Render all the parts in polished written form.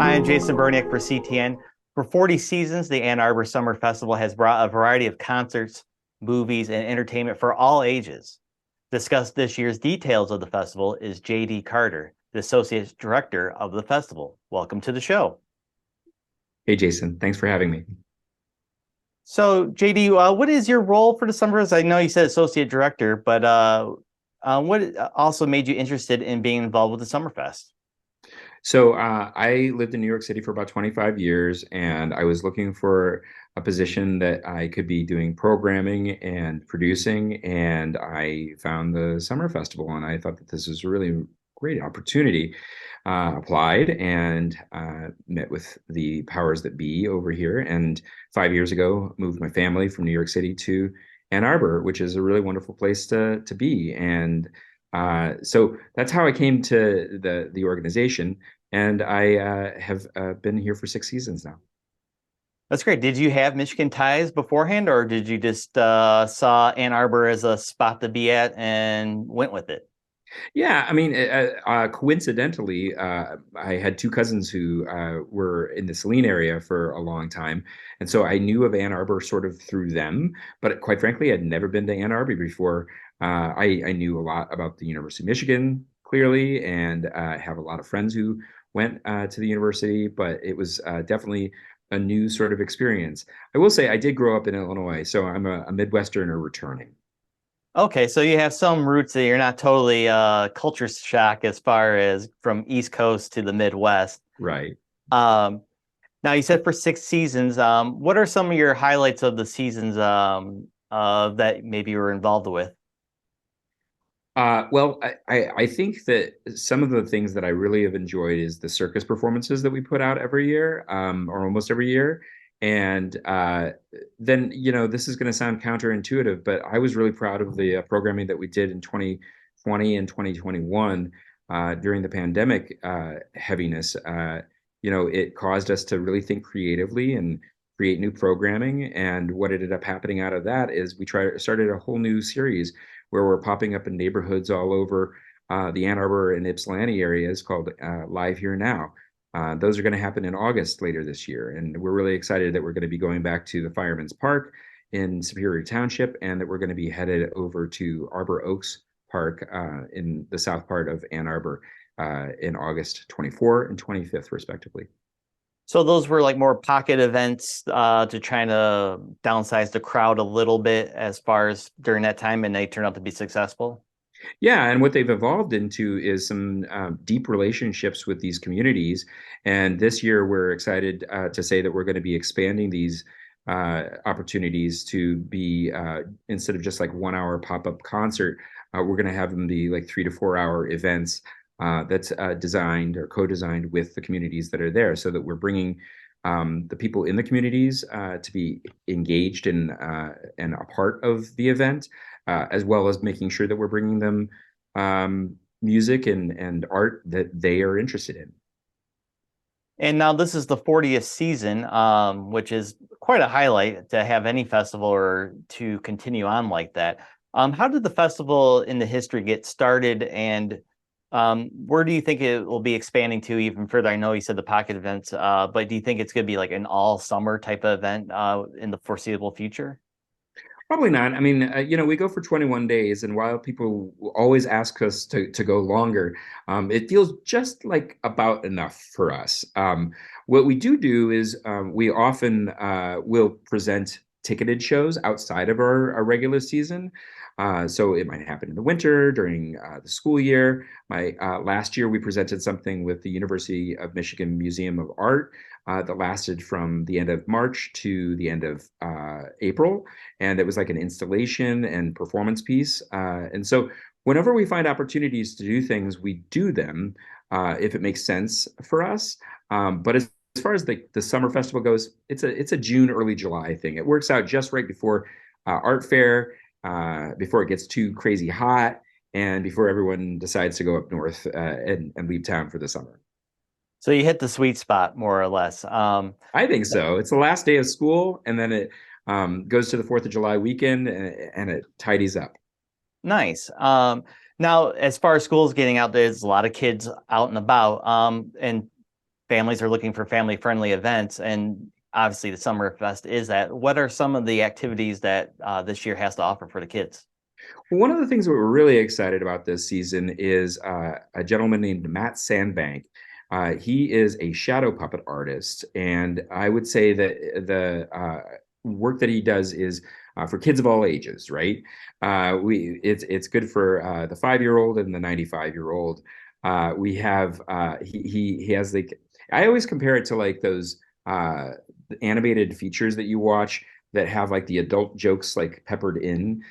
Hi, I'm Jason Berniak for CTN. For 40 seasons, the Ann Arbor Summer Festival has brought a variety of concerts, movies, and entertainment for all ages. Discuss this year's details of the festival is J.D. Carter, the Associate Director of the festival. Welcome to the show. Hey, Jason, thanks for having me. So, JD, what is your role for the summer? I know you said Associate Director, but what also made you interested in being involved with the Summerfest? I lived in New York City for about 25 years, and I was looking for a position that I could be doing programming and producing, and I found the Summer Festival, and I thought that this was a really great opportunity. Applied and met with the powers that be over here, and 5 years ago moved my family from New York City to Ann Arbor, which is a really wonderful place to be. And so that's how I came to the organization, and I have been here for 6 seasons now. That's great. Did you have Michigan ties beforehand, or did you just saw Ann Arbor as a spot to be at and went with it? Yeah, I mean, coincidentally, I had two cousins who were in the Saline area for a long time, and so I knew of Ann Arbor sort of through them. But quite frankly, I'd never been to Ann Arbor before. I knew a lot about the University of Michigan, clearly, and have a lot of friends who went to the university. But it was definitely a new sort of experience. I will say I did grow up in Illinois, so I'm a Midwesterner returning. Okay, so you have some roots that you're not totally culture shock as far as from East Coast to the Midwest. Right. Um, Now you said for 6 seasons. What are some of your highlights of the seasons that maybe you were involved with? I think that some of the things that I really have enjoyed is the circus performances that we put out every year, or almost every year. And then, this is going to sound counterintuitive, but I was really proud of the programming that we did in 2020 and 2021 during the pandemic heaviness. It caused us to really think creatively and create new programming. And what ended up happening out of that is started a whole new series where we're popping up in neighborhoods all over the Ann Arbor and Ypsilanti areas called Live Here Now. Those are going to happen in August later this year. And we're really excited that we're going to be going back to the Fireman's Park in Superior Township, and that we're going to be headed over to Arbor Oaks Park in the south part of Ann Arbor in August 24 and 25th, respectively. So those were like more pocket events to try to downsize the crowd a little bit as far as during that time, and they turned out to be successful. Yeah, and what they've evolved into is some deep relationships with these communities. And this year, we're excited to say that we're going to be expanding these opportunities to be instead of just like 1 hour pop-up concert, we're going to have them be like 3 to 4 hour events that's designed or co-designed with the communities that are there, so that we're bringing the people in the communities to be engaged and a part of the event, as well as making sure that we're bringing them music and art that they are interested in. And now this is the 40th season, which is quite a highlight to have any festival or to continue on like that. How did the festival in the history get started, and where do you think it will be expanding to even further? I know you said the pocket events, but do you think it's going to be like an all summer type of event in the foreseeable future? Probably not. I mean, we go for 21 days, and while people always ask us to go longer, it feels just like about enough for us. What we do is we often will present ticketed shows outside of our regular season. So it might happen in the winter during the school year. My last year we presented something with the University of Michigan Museum of Art that lasted from the end of March to the end of April, and it was like an installation and performance piece. And so whenever we find opportunities to do things, we do them if it makes sense for us. But as far as the summer festival goes, it's a June, early July thing. It works out just right before art fair, before it gets too crazy hot, and before everyone decides to go up north and leave town for the summer. So you hit the sweet spot more or less. I think so. It's the last day of school, and then it goes to the 4th of July weekend, and it tidies up. Nice. Now, as far as schools getting out, there's a lot of kids out and about. And families are looking for family friendly events, and obviously the Summerfest is that. What are some of the activities that this year has to offer for the kids? One of the things that we're really excited about this season is a gentleman named Matt Sandbank. He is a shadow puppet artist, and I would say that the work that he does is for kids of all ages, right? It's good for the 5 year old and the 95 year old. We have he has like I always compare it to like those animated features that you watch that have like the adult jokes like peppered in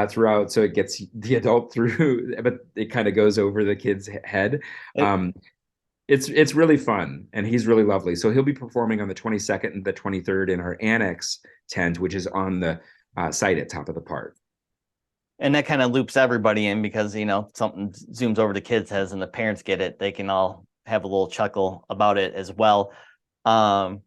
throughout, so it gets the adult through, but it kind of goes over the kid's head. It, Um, it's really fun, and he's really lovely. So he'll be performing on the 22nd and the 23rd in our annex tent, which is on the site at Top of the Park. and that kind of loops everybody in because something zooms over the kids' heads and the parents get it. They can all have a little chuckle about it as well. Um,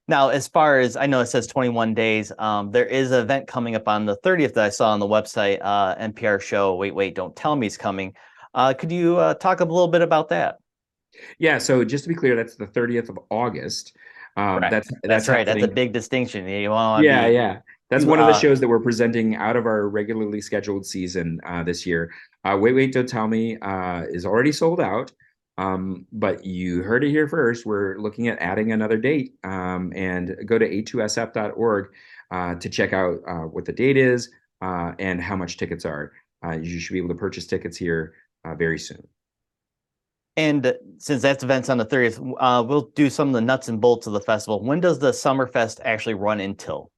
Now, as far as I know, it says 21 days. There is an event coming up on the 30th that I saw on the website, NPR show. Wait, wait, don't tell me is coming. Could you talk a little bit about that? Yeah, so just to be clear, that's the 30th of August. Correct. That's That's right. That's a happening. big distinction. You want to Yeah, be yeah. That's too, one of the shows that we're presenting out of our regularly scheduled season this year. Wait, wait, don't tell me is already sold out. But you heard it here first. We're looking at adding another date, and go to a2sf.org to check out what the date is and how much tickets are. You should be able to purchase tickets here very soon. and since that's events on the 30th, we'll do some of the nuts and bolts of the festival. When does the Summerfest actually run until?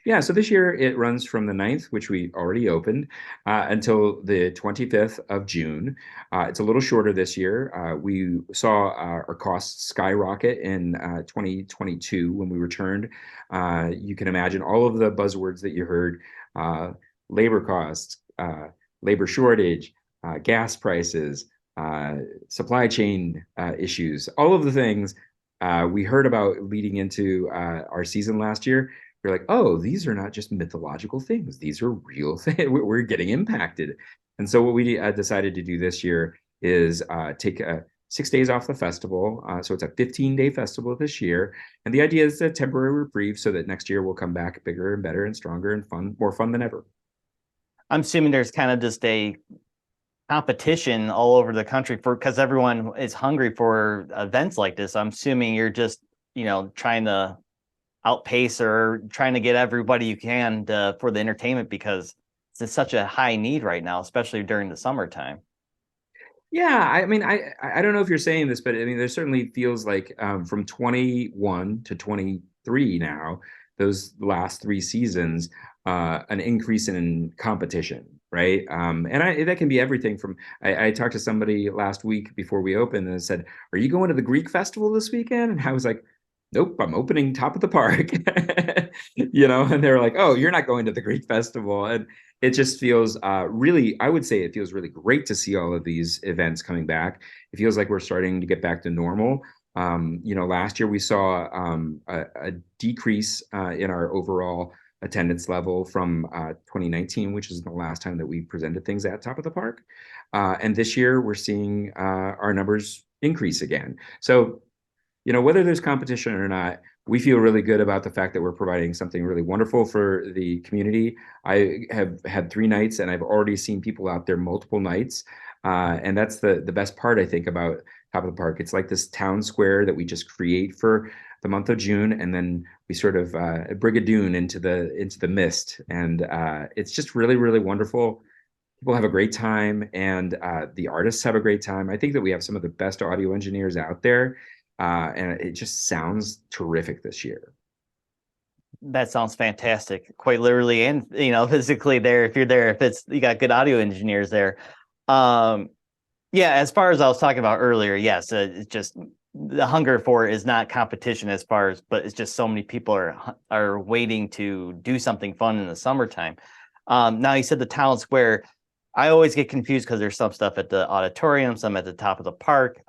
Yeah, so this year it runs from the 9th, which we already opened, until the 25th of June. It's a little shorter this year. We saw our costs skyrocket in 2022 when we returned. You can imagine all of the buzzwords that you heard: uh, labor costs, labor shortage, gas prices, uh, supply chain issues, all of the things we heard about leading into our season last year. You're like, oh, these are not just mythological things. These are real things. We're getting impacted. And so what we decided to do this year is take 6 days off the festival. So it's a 15-day festival this year. And the idea is a temporary reprieve so that next year we'll come back bigger and better and stronger and fun, more fun than ever. I'm assuming there's kind of just a competition all over the country for because everyone is hungry for events like this. I'm assuming you're just, trying to outpace or trying to get everybody you can for the entertainment because it's such a high need right now, especially during the summertime. Yeah, I mean, I don't know if you're saying this, but I mean, there certainly feels like from 21 to 23 now, those last three seasons, an increase in competition, right? And that can be everything from I talked to somebody last week before we opened and said, "Are you going to the Greek festival this weekend?" And I was like, "Nope, I'm opening Top of the Park." And they're like, "Oh, you're not going to the Greek festival." And it just feels really, I would say it feels really great to see all of these events coming back. It feels like we're starting to get back to normal. Last year we saw a decrease in our overall attendance level from 2019, which is the last time that we presented things at Top of the Park. And this year we're seeing our numbers increase again. So, whether there's competition or not, we feel really good about the fact that we're providing something really wonderful for the community. I have had 3 nights and I've already seen people out there multiple nights. And that's the best part, I think, about Top of the Park. It's like this town square that we just create for the month of June, and then we sort of brigadoon into the mist. And it's just really, really wonderful. People have a great time, and the artists have a great time. I think that we have some of the best audio engineers out there, and it just sounds terrific this year. That sounds fantastic, quite literally and physically there. If you're there, if it's you got good audio engineers there. Um, yeah, as far as I was talking about earlier, yes, it's just the hunger for it is not competition as far as, but it's just so many people are waiting to do something fun in the summertime. Now you said the town square. I always get confused because there's some stuff at the auditorium, some at the top of the park.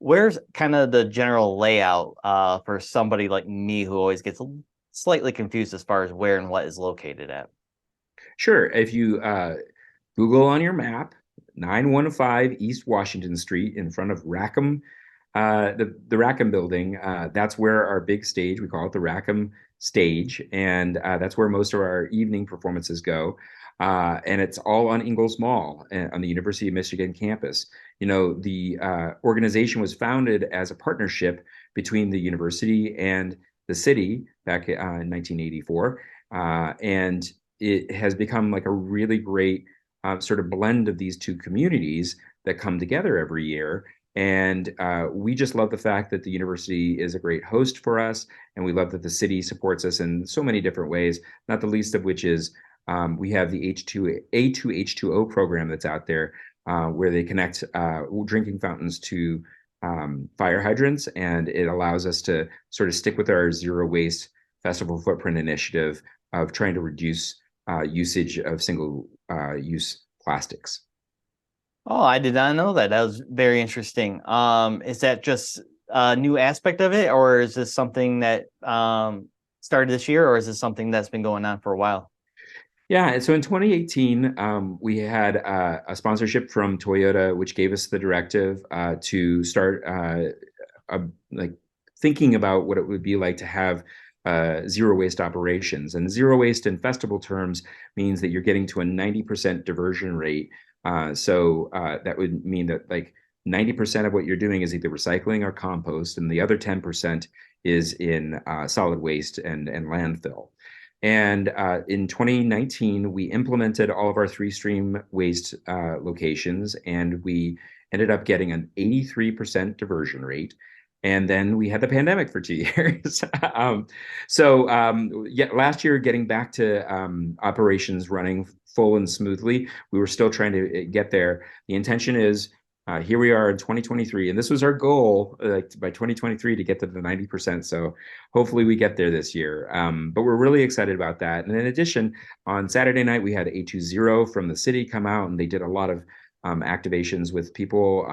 Where's kind of the general layout for somebody like me who always gets slightly confused as far as where and what is located at? Sure, if you Google on your map 915 East Washington Street in front of Rackham The Rackham building. That's where our big stage, we call it the Rackham stage, and that's where most of our evening performances go. And it's all on Ingalls Mall on the University of Michigan campus. You know, the organization was founded as a partnership between the university and the city back in 1984, and it has become like a really great sort of blend of these two communities that come together every year. And we just love the fact that the university is a great host for us, and we love that the city supports us in so many different ways. Not the least of which is we have the H2 A2H2O program that's out there, where they connect drinking fountains to fire hydrants, and it allows us to sort of stick with our zero waste festival footprint initiative of trying to reduce usage of single use plastics. Oh, I did not know that. That was very interesting. Is that just a new aspect of it, or is this something that started this year, or is this something that's been going on for a while? Yeah, so in 2018, we had a sponsorship from Toyota, which gave us the directive to start like thinking about what it would be like to have zero waste operations. And zero waste in festival terms means that you're getting to a 90% diversion rate. So that would mean that like 90% of what you're doing is either recycling or compost, and the other 10% is in solid waste and landfill. And in 2019, we implemented all of our three stream waste locations, and we ended up getting an 83% diversion rate. And then we had the pandemic for 2 years. Yeah, last year, getting back to operations running full and smoothly, we were still trying to get there. The intention is here we are in 2023, and this was our goal by 2023 to get to the 90%. So hopefully we get there this year. But we're really excited about that. And in addition, on Saturday night, we had A20 from the city come out, and they did a lot of activations with people.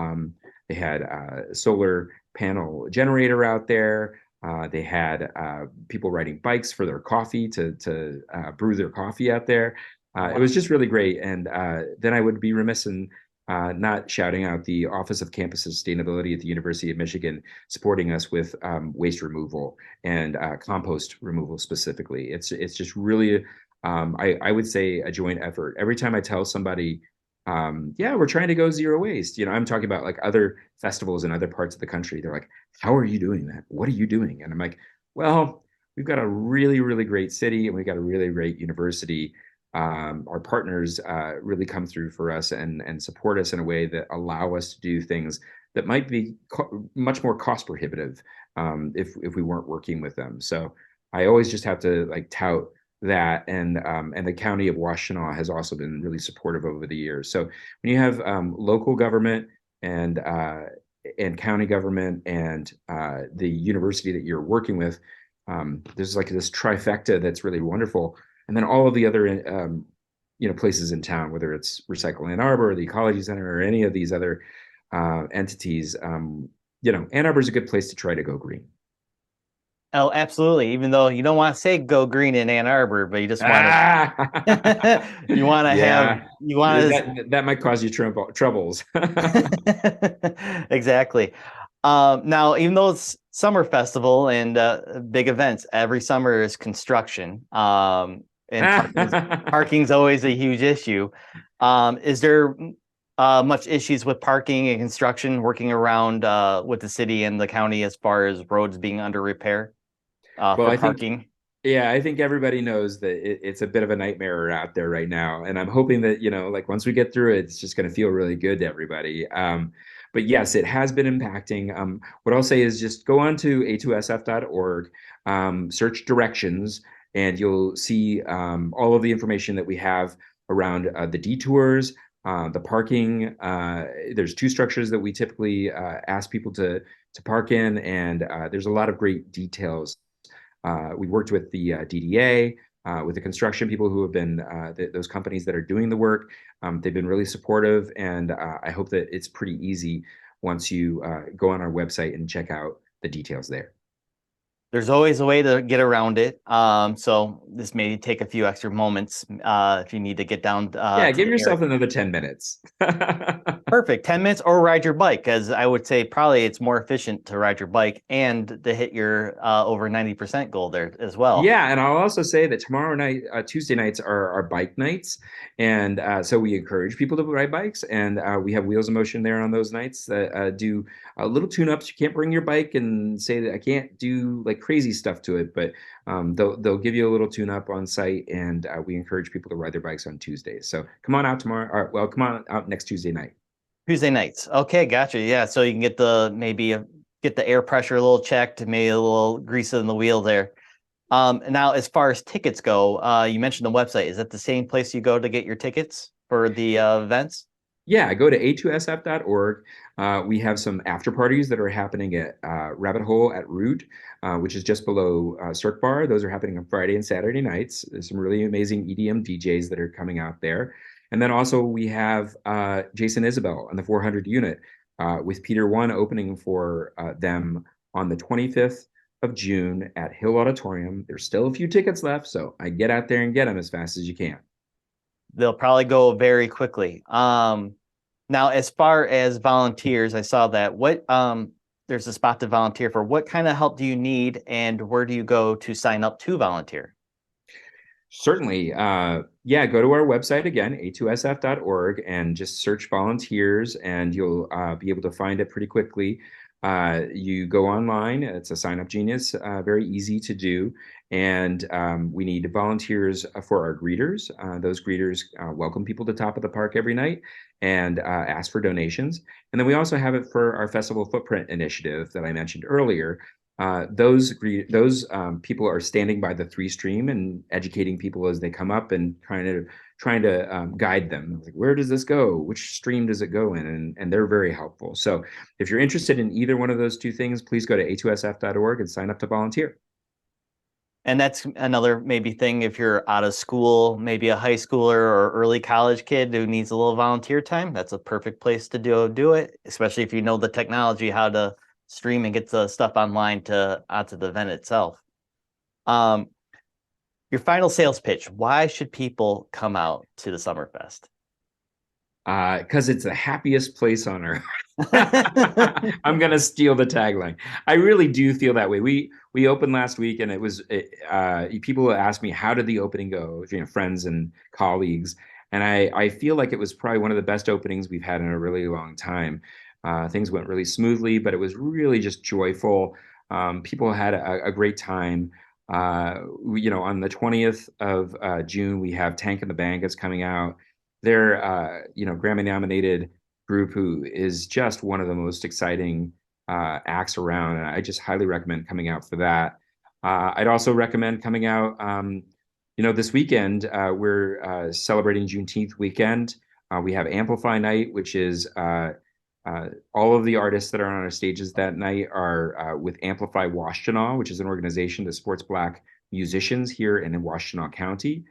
They had a solar panel generator out there. They had people riding bikes for their coffee to brew their coffee out there. It was just really great. And then I would be remiss in not shouting out the Office of Campus Sustainability at the University of Michigan, supporting us with waste removal and compost removal specifically. It's just really, I would say, a joint effort. Every time I tell somebody, yeah, we're trying to go zero waste, you know, I'm talking about like other festivals in other parts of the country. They're like, how are you doing that? What are you doing? And I'm like, well, we've got a really, really great city, and we've got a really great university. Our partners really come through for us and support us in a way that allow us to do things that might be much more cost prohibitive if we weren't working with them. So I always just have to like tout that, and the county of Washtenaw has also been really supportive over the years. So when you have local government and county government and the university that you're working with, there's like this trifecta that's really wonderful. And then all of the other places in town, whether it's Recycle Ann Arbor or the Ecology Center or any of these other entities, Ann Arbor is a good place to try to go green. Oh, absolutely. Even though you don't want to say go green in Ann Arbor, but you just want to Ah, you want to have yeah, you want to that might cause you troubles. exactly. Now, even though it's summer festival and big events, every summer is construction. And parking's always a huge issue. Is there much issues with parking and construction working around with the city and the county as far as roads being under repair Well, for I think parking? Yeah, I think everybody knows that it's a bit of a nightmare out there right now. And I'm hoping that, like once we get through it, it's just going to feel really good to everybody. But yes, it has been impacting. What I'll say is just go on to a2sf.org, search directions, and you'll see all of the information that we have around the detours, the parking. There's two structures that we typically ask people to park in, and there's a lot of great details. We worked with the DDA, with the construction people who have been those companies that are doing the work. They've been really supportive, and I hope that it's pretty easy once you go on our website and check out the details there. There's always a way to get around it. So this may take a few extra moments if you need to get down Yeah, to give the area. yourself another 10 minutes. Perfect. 10 minutes or ride your bike, because I would say probably it's more efficient to ride your bike and to hit your over 90% goal there as well. Yeah, and I'll also say that tomorrow night, Tuesday nights are our bike nights, and so we encourage people to ride bikes, and we have Wheels of Motion there on those nights that do little tune-ups. You can't bring your bike and say that I can't do like crazy stuff to it, but they'll give you a little tune-up on site, and we encourage people to ride their bikes on Tuesdays. So come on out tomorrow, or well, come on out next Tuesday night. Tuesday nights. Okay, gotcha. Yeah, so you can get the maybe get the air pressure a little checked, maybe a little grease in the wheel there. Now, as far as tickets go, you mentioned the website. Is that the same place you go to get your tickets for the events? Yeah, go to a2sf.org. We have some after parties that are happening at Rabbit Hole at Root, which is just below Cirque Bar. Those are happening on Friday and Saturday nights. There's some really amazing EDM DJs that are coming out there. And then also we have Jason Isabel and the 400 unit with Peter One opening for them on the 25th of June at Hill Auditorium. There's still a few tickets left, so I get out there and get them as fast as you can. They'll probably go very quickly. Now, as far as volunteers, I saw that there's a spot to volunteer for. What kind of help do you need, and where do you go to sign up to volunteer? Certainly. Yeah, go to our website again, a2sf.org, and just search volunteers, and you'll be able to find it pretty quickly. You go online, it's a sign up genius, very easy to do. And we need volunteers for our greeters. Those greeters welcome people to Top of the Park every night and ask for donations. And then we also have it for our Festival Footprint initiative that I mentioned earlier. Those people are standing by the three stream and educating people as they come up and trying to guide them. Like, where does this go? Which stream does it go in? And they're very helpful. So if you're interested in either one of those two things, please go to a2sf.org and sign up to volunteer. And that's another maybe thing if you're out of school, maybe a high schooler or early college kid who needs a little volunteer time. That's a perfect place to do it, especially if you know the technology, how to stream and get the stuff online to onto the event itself. Um, your final sales pitch. Why should people come out to the Summerfest? Because it's the happiest place on earth. I'm gonna steal the tagline. I really do feel that way. We opened last week, and it was people asked me how did the opening go, friends and colleagues, and I feel like it was probably one of the best openings we've had in a really long time. Things went really smoothly, but it was really just joyful. People had a great time. On the 20th of June, we have Tank and the Bangas coming out. They're Grammy nominated group who is just one of the most exciting acts around, and I just highly recommend coming out for that. I'd also recommend coming out. This weekend we're celebrating Juneteenth weekend. We have Amplify Night, which is all of the artists that are on our stages that night are with Amplify Washtenaw, which is an organization that supports Black musicians here in Washtenaw County.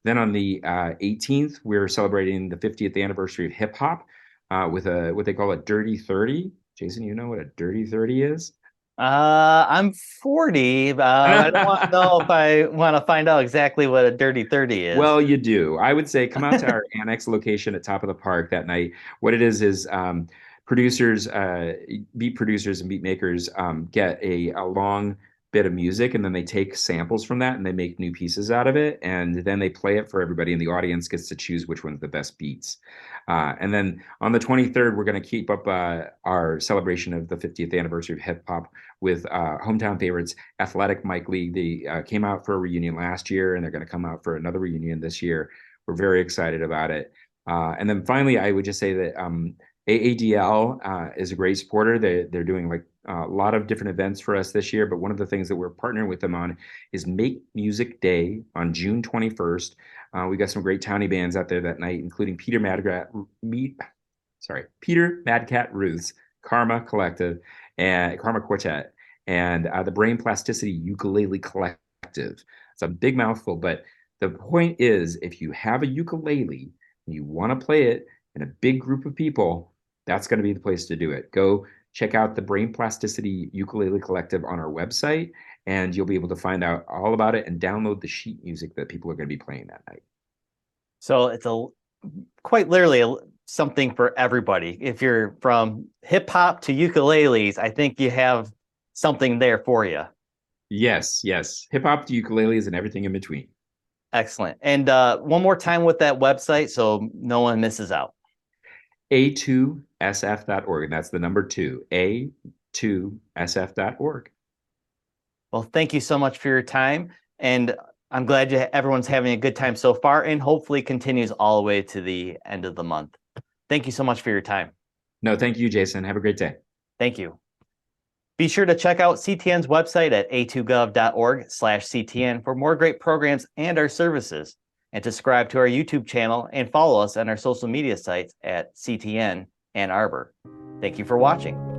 Then on the 18th, we're celebrating the 50th anniversary of hip hop with what they call a Dirty 30. Jason, you know what a Dirty 30 is? I'm 40. I don't know if I want to find out exactly what a dirty 30 is. Well, you do. I would say come out to our annex location at Top of the Park that night. What it is producers, beat producers and beat makers get a long bit of music, and then they take samples from that and they make new pieces out of it, and then they play it for everybody, and the audience gets to choose which one's the best beats. And then on the 23rd, we're going to keep up our celebration of the 50th anniversary of hip hop with hometown favorites, Athletic Mike League. They came out for a reunion last year, and they're going to come out for another reunion this year. We're very excited about it. And then finally, I would just say that AADL is a great supporter. They're doing like a lot of different events for us this year, but one of the things that we're partnering with them on is Make Music Day on June 21st. We got some great townie bands out there that night, including Peter Madcat Ruth's Karma Collective and Karma Quartet and the Brain Plasticity Ukulele Collective. It's a big mouthful, but the point is, if you have a ukulele and you want to play it in a big group of people, that's going to be the place to do it. Go check out the Brain Plasticity Ukulele Collective on our website, and you'll be able to find out all about it and download the sheet music that people are going to be playing that night. So it's quite literally something for everybody. If you're from hip hop to ukuleles, I think you have something there for you. Yes, yes. Hip hop to ukuleles and everything in between. Excellent. And one more time with that website so no one misses out. A2SF.org. And that's the number two, A2SF.org. Well, thank you so much for your time. And I'm glad everyone's having a good time so far and hopefully continues all the way to the end of the month. Thank you so much for your time. No, thank you, Jason. Have a great day. Thank you. Be sure to check out CTN's website at a2gov.org/CTN for more great programs and our services, and to subscribe to our YouTube channel and follow us on our social media sites at CTN and Arbor. Thank you for watching.